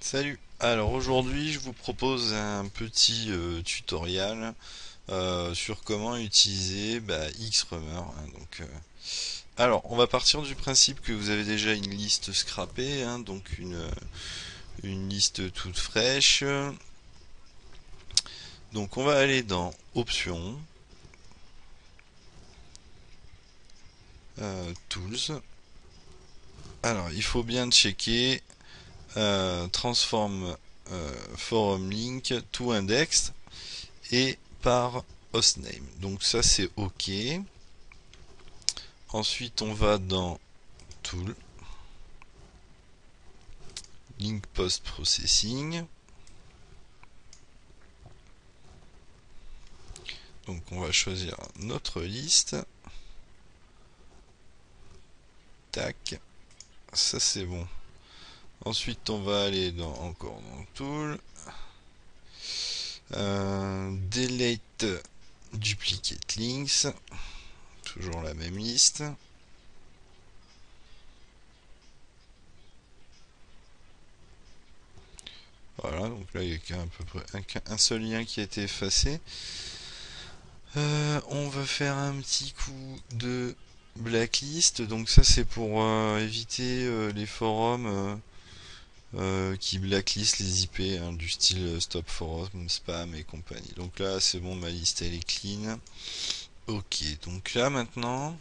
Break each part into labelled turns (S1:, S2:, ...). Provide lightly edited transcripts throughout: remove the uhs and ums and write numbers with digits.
S1: Salut! Alors aujourd'hui je vous propose un petit tutoriel sur comment utiliser Xrummer, hein. Alors on va partir du principe que vous avez déjà une liste scrappée, hein, donc une liste toute fraîche. Donc on va aller dans Options, Tools. Alors il faut bien checker Transform Forum Link to Index et par hostname. Donc ça c'est OK. Ensuite on va dans Tool, Link Post Processing. Donc on va choisir notre liste. Tac, ça c'est bon. Ensuite on va aller encore dans Tool, Delete Duplicate Links, toujours la même liste. Voilà, donc là il n'y a à peu près un seul lien qui a été effacé. On va faire un petit coup de blacklist. Donc ça c'est pour éviter les forums qui blacklistent les IP, hein, du style stop forum, spam et compagnie. Donc là c'est bon, ma liste elle est clean. Ok, donc là maintenant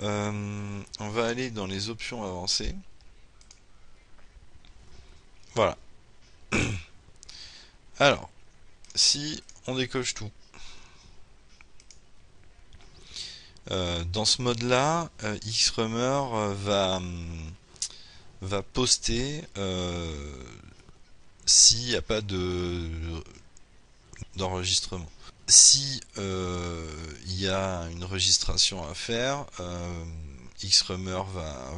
S1: on va aller dans les options avancées. Voilà. Alors, si on décoche tout, dans ce mode là, Xrummer va poster s'il n'y a pas d'enregistrement. Si il y a une registration à faire, Xrummer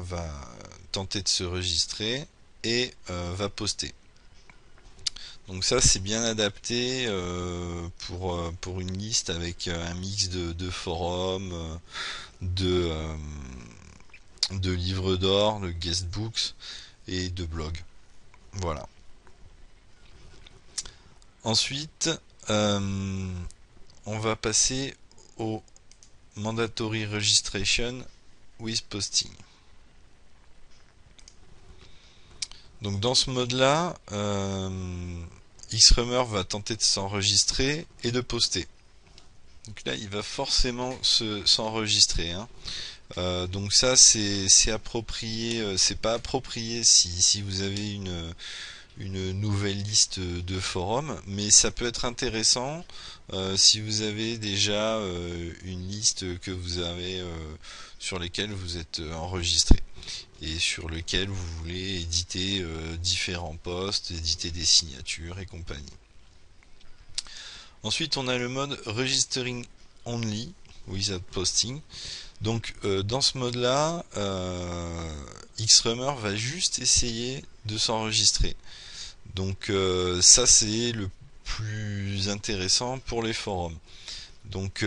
S1: va tenter de se registrer et va poster. Donc ça c'est bien adapté pour une liste avec un mix de forums, de, de livres d'or, de guestbooks et de blogs. Voilà. Ensuite, on va passer au Mandatory Registration with Posting. Donc dans ce mode-là, Xrummer va tenter de s'enregistrer et de poster. Donc là, il va forcément s'enregistrer, hein. Donc ça, c'est approprié, c'est pas approprié si vous avez une nouvelle liste de forums, mais ça peut être intéressant si vous avez déjà une liste que vous avez sur lesquelles vous êtes enregistré et sur lequel vous voulez éditer différents posts, éditer des signatures et compagnie. Ensuite, on a le mode Registering Only Without Posting. Donc, dans ce mode-là, Xrummer va juste essayer de s'enregistrer. Donc, ça, c'est le plus intéressant pour les forums. Donc,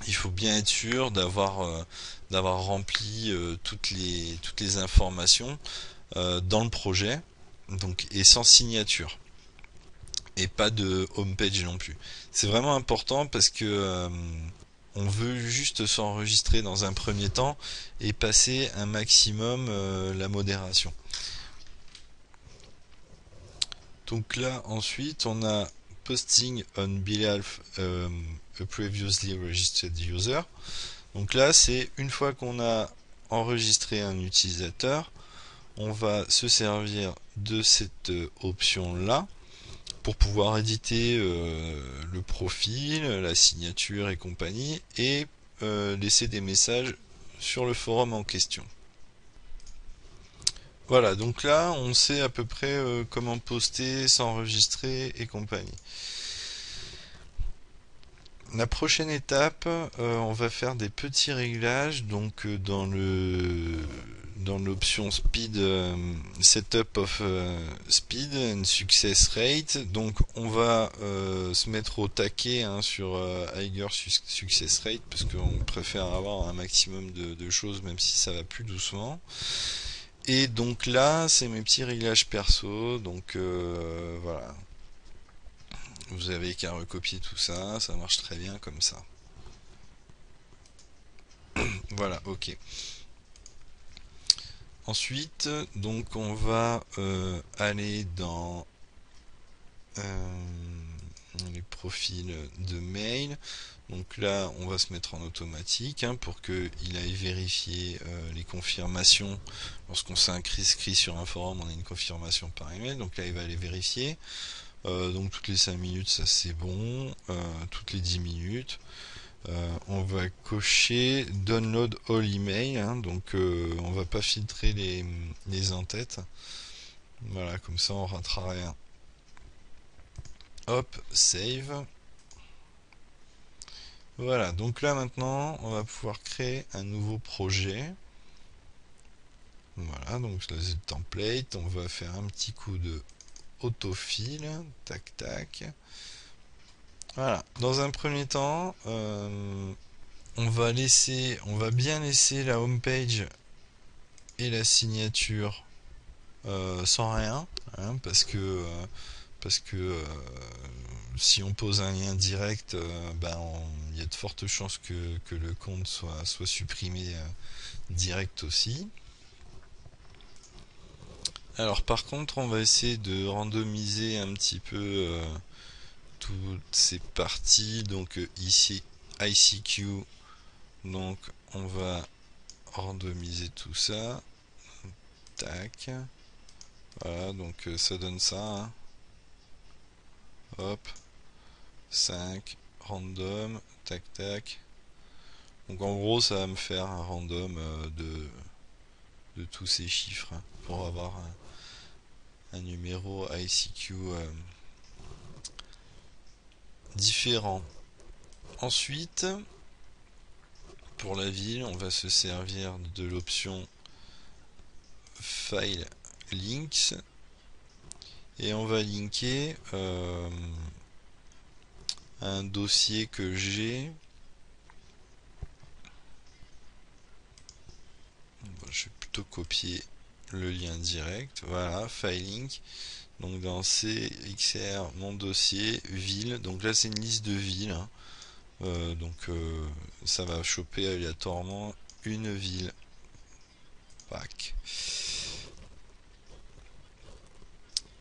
S1: il faut bien être sûr d'avoir rempli toutes les informations dans le projet, donc, et sans signature et pas de homepage non plus. C'est vraiment important parce que on veut juste s'enregistrer dans un premier temps et passer un maximum la modération. Donc là ensuite on a posting on behalf a previously registered user. Donc là c'est une fois qu'on a enregistré un utilisateur, on va se servir de cette option là pour pouvoir éditer le profil, la signature et compagnie, et laisser des messages sur le forum en question. Voilà, donc là on sait à peu près comment poster, s'enregistrer et compagnie. La prochaine étape, on va faire des petits réglages, donc dans l'option speed, setup of speed and success rate. Donc on va se mettre au taquet, hein, sur higher success rate parce qu'on préfère avoir un maximum de choses même si ça va plus doucement. Et donc là, c'est mes petits réglages perso. Donc voilà, vous avez qu'à recopier tout ça, ça marche très bien comme ça. Voilà, ok. Ensuite, donc on va aller dans les profils de mail. Donc là, on va se mettre en automatique hein, pour qu'il aille vérifier les confirmations. Lorsqu'on s'inscrit sur un forum, on a une confirmation par email. Donc là, il va aller vérifier. Donc toutes les 5 minutes, ça c'est bon. Toutes les 10 minutes. On va cocher Download All Email. Hein, donc on va pas filtrer les en-têtes. Voilà, comme ça on ratera rien. Hop, save. Voilà, donc là maintenant, on va pouvoir créer un nouveau projet. Voilà, donc là c'est le template. On va faire un petit coup de autofill. Tac, tac. Voilà, dans un premier temps, on va bien laisser la home page et la signature sans rien, hein, parce que si on pose un lien direct, il y a de fortes chances que le compte soit supprimé direct aussi. Alors par contre, on va essayer de randomiser un petit peu toutes ces parties. Donc ici ICQ, donc on va randomiser tout ça. Tac. Voilà, donc ça donne ça. Hein. Hop. 5. Random. Tac tac. Donc en gros, ça va me faire un random de tous ces chiffres hein, pour avoir un numéro ICQ différent. Ensuite, pour la ville, on va se servir de l'option File Links et on va linker un dossier que j'ai. Bon, je vais plutôt copier le lien direct. Voilà, File Link. Donc dans CXR, mon dossier, ville. Donc là c'est une liste de villes. Hein. Ça va choper aléatoirement une ville. Pack.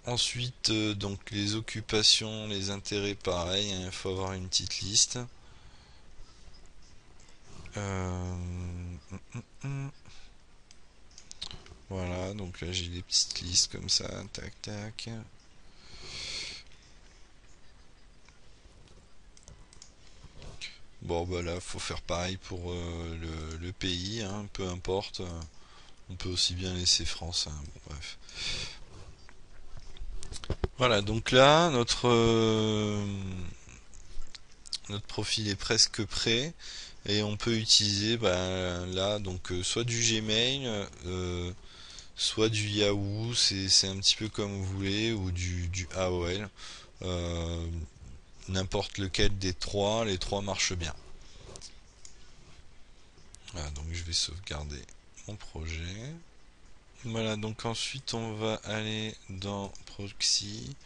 S1: Ensuite, donc les occupations, les intérêts, pareil, il faut avoir une petite liste. Voilà, donc là j'ai des petites listes comme ça, tac tac. Bon bah là faut faire pareil pour le pays, hein, peu importe. On peut aussi bien laisser France. Hein, bon, bref. Voilà, donc là notre profil est presque prêt et on peut utiliser là donc soit du Gmail, soit du Yahoo, c'est un petit peu comme vous voulez, ou du AOL. N'importe lequel des trois, les trois marchent bien. Voilà, donc je vais sauvegarder mon projet. Voilà, donc ensuite on va aller dans Proxy.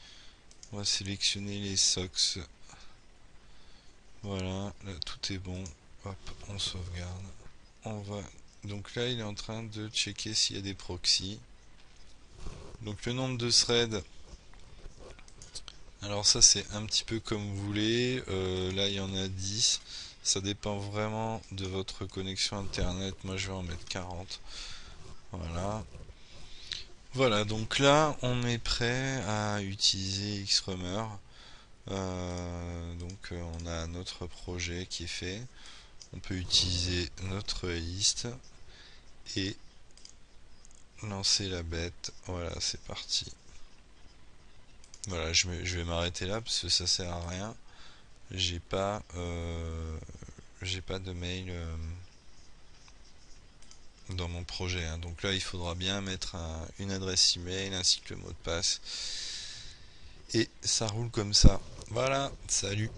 S1: On va sélectionner les socks. Voilà, là tout est bon. Hop, on sauvegarde. On va. Donc là il est en train de checker s'il y a des proxys. Donc le nombre de threads. Alors ça c'est un petit peu comme vous voulez. Là il y en a 10. Ça dépend vraiment de votre connexion internet. Moi je vais en mettre 40. Voilà. Voilà, donc là on est prêt à utiliser Xrummer. On a notre projet qui est fait. On peut utiliser notre liste et lancer la bête. Voilà, c'est parti. Voilà, je vais m'arrêter là parce que ça sert à rien. J'ai pas de mail dans mon projet. Hein. Donc là, il faudra bien mettre une adresse email ainsi que le mot de passe. Et ça roule comme ça. Voilà, salut.